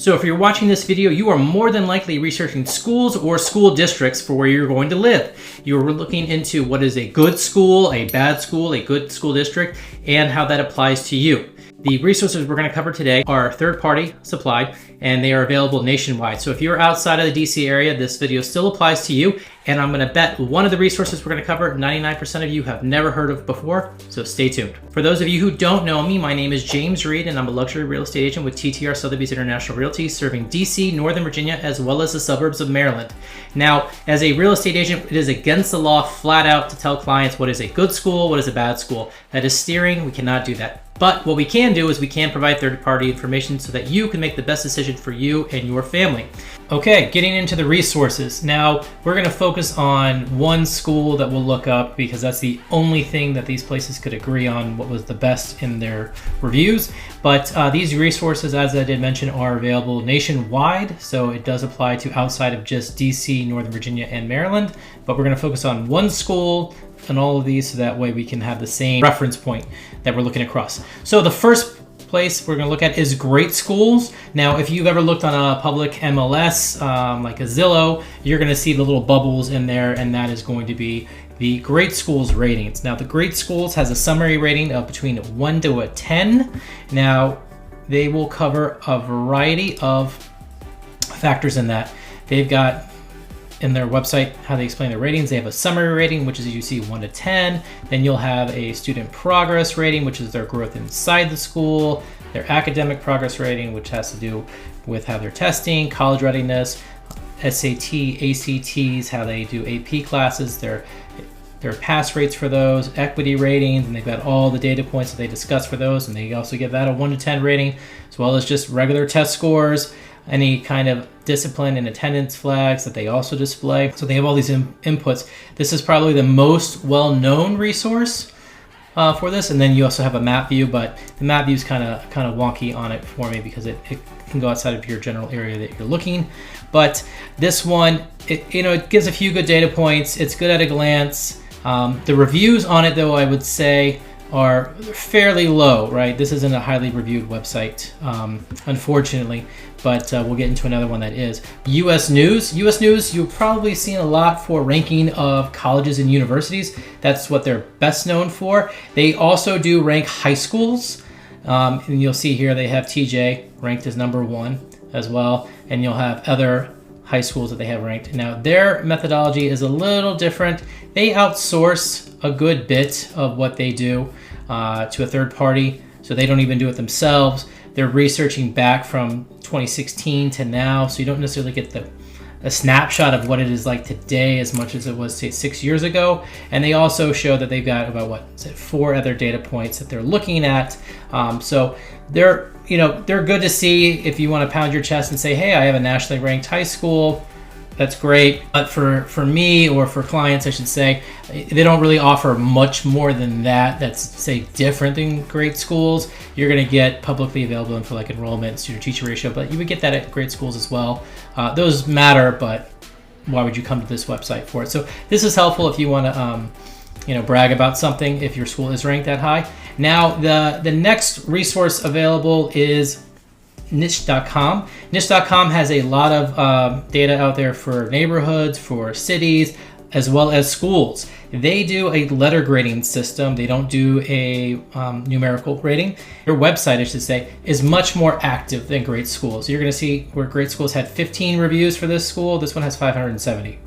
So if you're watching this video, you are more than likely researching schools or school districts for where you're going to live. You're looking into what is a good school, a bad school, a good school district, and how that applies to you. The resources we're going to cover today are third-party supplied, and they are available nationwide. So if you're outside of the DC area, this video still applies to you. And I'm going to bet one of the resources we're going to cover, 99% of you have never heard of before, so stay tuned. For those of you who don't know me, my name is James Reed, and I'm a luxury real estate agent with TTR Sotheby's International Realty, serving DC, Northern Virginia, as well as the suburbs of Maryland. Now, as a real estate agent, it is against the law flat out to tell clients what is a good school, what is a bad school. That is steering. We cannot do that. But what we can do is we can provide third-party information so that you can make the best decision for you and your family. Okay, getting into the resources. Now, we're going to focus on one school that we'll look up because that's the only thing that these places could agree on what was the best in their reviews. But these resources, as I did mention, are available nationwide, so it does apply to outside of just DC, Northern Virginia, and Maryland. But we're going to focus on one school and all of these so that way we can have the same reference point that we're looking across. So the first place we're going to look at is great schools. Now, if you've ever looked on a public MLS like a Zillow, you're going to see the little bubbles in there, and that is going to be the great schools ratings. Now, the great schools has a summary rating of between 1 to a 10. Now, they will cover a variety of factors in that. They've got in their website how they explain their ratings. They have a summary rating, which is, as you see, 1 to 10. Then you'll have a student progress rating, which is their growth inside the school, their academic progress rating, which has to do with how they're testing, college readiness, SAT, ACTs, how they do AP classes, their pass rates for those, equity ratings, and they've got all the data points that they discuss for those, and they also give that a 1 to 10 rating, as well as just regular test scores, any kind of discipline and attendance flags that they also display. So they have all these inputs. This is probably the most well-known resource for this. And then you also have a map view, but the map view is kind of wonky on it for me because it can go outside of your general area that you're looking. But this one, it gives a few good data points. It's good at a glance. The reviews on it, though, I would say are fairly low, right? This isn't a highly reviewed website, unfortunately, but we'll get into another one that is. US News, you've probably seen a lot for ranking of colleges and universities. That's what they're best known for. They also do rank high schools, and you'll see here they have TJ ranked as number 1 as well, and you'll have other high schools that they have ranked. Now, their methodology is a little different. They outsource a good bit of what they do to a third party, so they don't even do it themselves. They're researching back from 2016 to now, so you don't necessarily get a snapshot of what it is like today as much as it was, say, 6 years ago. And they also show that they've got about 4 other data points that they're looking at. So they're good to see if you want to pound your chest and say, hey, I have a nationally ranked high school. That's great. But for me, or for clients, I should say, they don't really offer much more than that. That's, say, different than great schools. You're going to get publicly available info like enrollment, student-teacher ratio, but you would get that at great schools as well. Those matter, but why would you come to this website for it? So this is helpful if you want to brag about something if your school is ranked that high. Now, the next resource available is niche.com. Niche.com has a lot of data out there for neighborhoods, for cities, as well as schools. They do a letter grading system. They don't do a numerical rating. Their website, I should say, is much more active than great schools. You're going to see where great schools had 15 reviews for this school. This one has 570.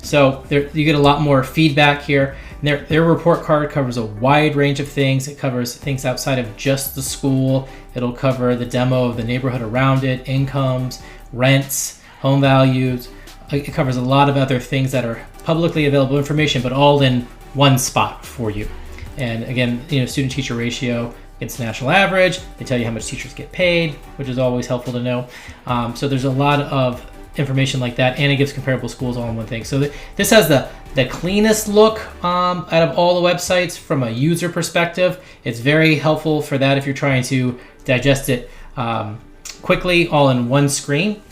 So you get a lot more feedback here. Their report card covers a wide range of things. It covers things outside of just the school. It'll cover the demo of the neighborhood around it, incomes, rents, home values. It covers a lot of other things that are publicly available information, but all in one spot for you. And again, student-teacher ratio against the national average. They tell you how much teachers get paid, which is always helpful to know. So there's a lot of information like that, and it gives comparable schools all in one thing. So this has the cleanest look out of all the websites from a user perspective. It's very helpful for that if you're trying to digest it quickly, all in one screen.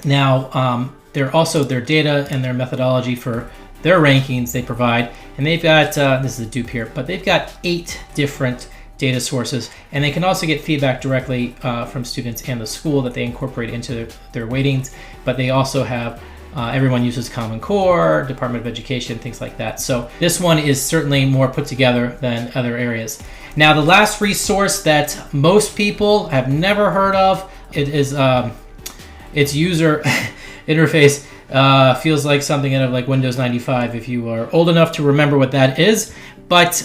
Now, they're also their data and their methodology for their rankings they provide, and they've got this is a dupe here, but they've got 8 different data sources, and they can also get feedback directly from students and the school that they incorporate into their weightings. But they also have everyone uses Common Core, Department of Education, things like that. So this one is certainly more put together than other areas. Now, the last resource that most people have never heard of, it is its user interface feels like something out of like Windows 95 if you are old enough to remember what that is. But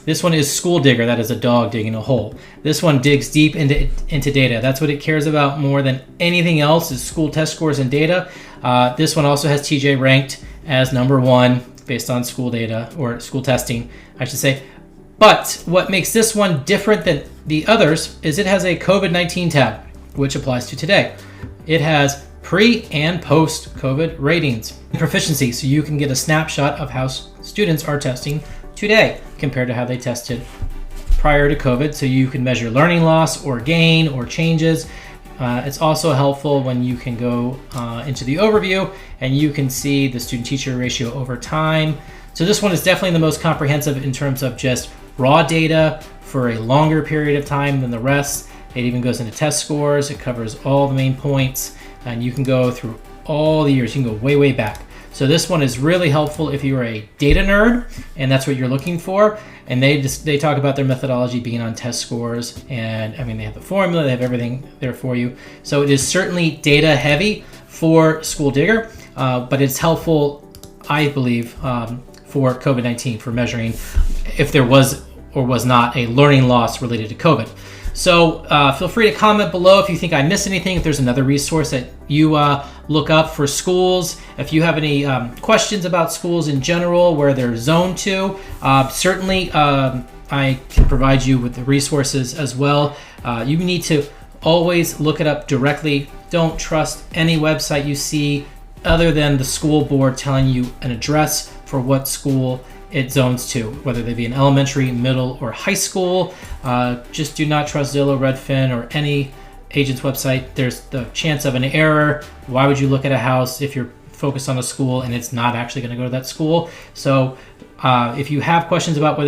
this one is School Digger. That is a dog digging a hole. This one digs deep into data. That's what it cares about more than anything else, is school test scores and data. This one also has TJ ranked as #1 based on school data, or school testing, I should say. But what makes this one different than the others is it has a COVID-19 tab, which applies to today. It has pre and post COVID ratings and proficiency, so you can get a snapshot of how students are testing today compared to how they tested prior to COVID, so you can measure learning loss or gain or changes. It's also helpful when you can go into the overview and you can see the student-teacher ratio over time. So this one is definitely the most comprehensive in terms of just raw data for a longer period of time than the rest. It even goes into test scores. It covers all the main points, and you can go through all the years. You can go way, way back. So this one is really helpful if you're a data nerd and that's what you're looking for. And they talk about their methodology being on test scores, and I mean, they have the formula, they have everything there for you. So it is certainly data heavy for School Digger, but it's helpful, I believe, for COVID-19, for measuring if there was or was not a learning loss related to COVID. So feel free to comment below if you think I missed anything, if there's another resource that you look up for schools. If you have any questions about schools in general, where they're zoned to, certainly I can provide you with the resources as well. You need to always look it up directly. Don't trust any website you see other than the school board telling you an address for what school it zones to, whether they be an elementary, middle, or high school. Just do not trust Zillow, Redfin, or any agent's website. There's the chance of an error. Why would you look at a house if you're focused on a school and it's not actually going to go to that school? So if you have questions about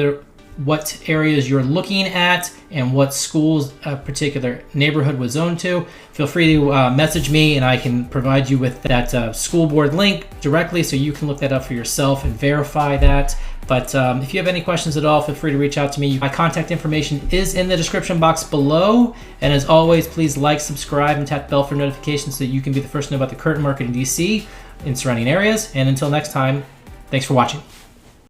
what areas you're looking at and what schools a particular neighborhood was zoned to, feel free to message me and I can provide you with that school board link directly so you can look that up for yourself and verify that. But if you have any questions at all, feel free to reach out to me. My contact information is in the description box below. And as always, please like, subscribe, and tap the bell for notifications so that you can be the first to know about the current market in DC and surrounding areas. And until next time, thanks for watching.